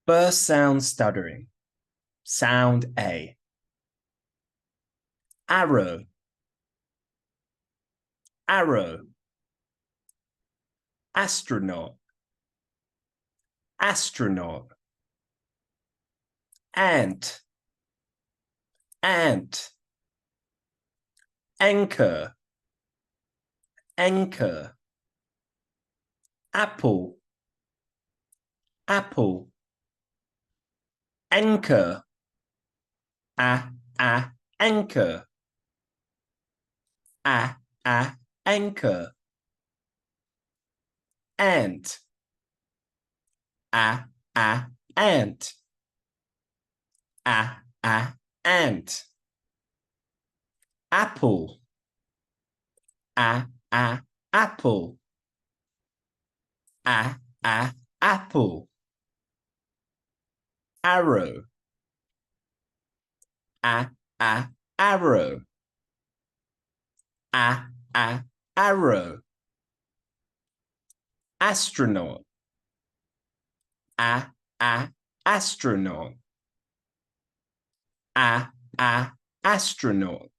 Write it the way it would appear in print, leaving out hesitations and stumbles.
First sound stuttering. Sound A. Arrow. Arrow. Astronaut. Astronaut. Ant. Ant. Anchor. Anchor. Apple. Apple. Anchor. Anchor. Anchor. Ant. Ant. Ant. Apple. Apple. Apple. Arrow. Arrow. Arrow. Astronaut. Astronaut. Astronaut.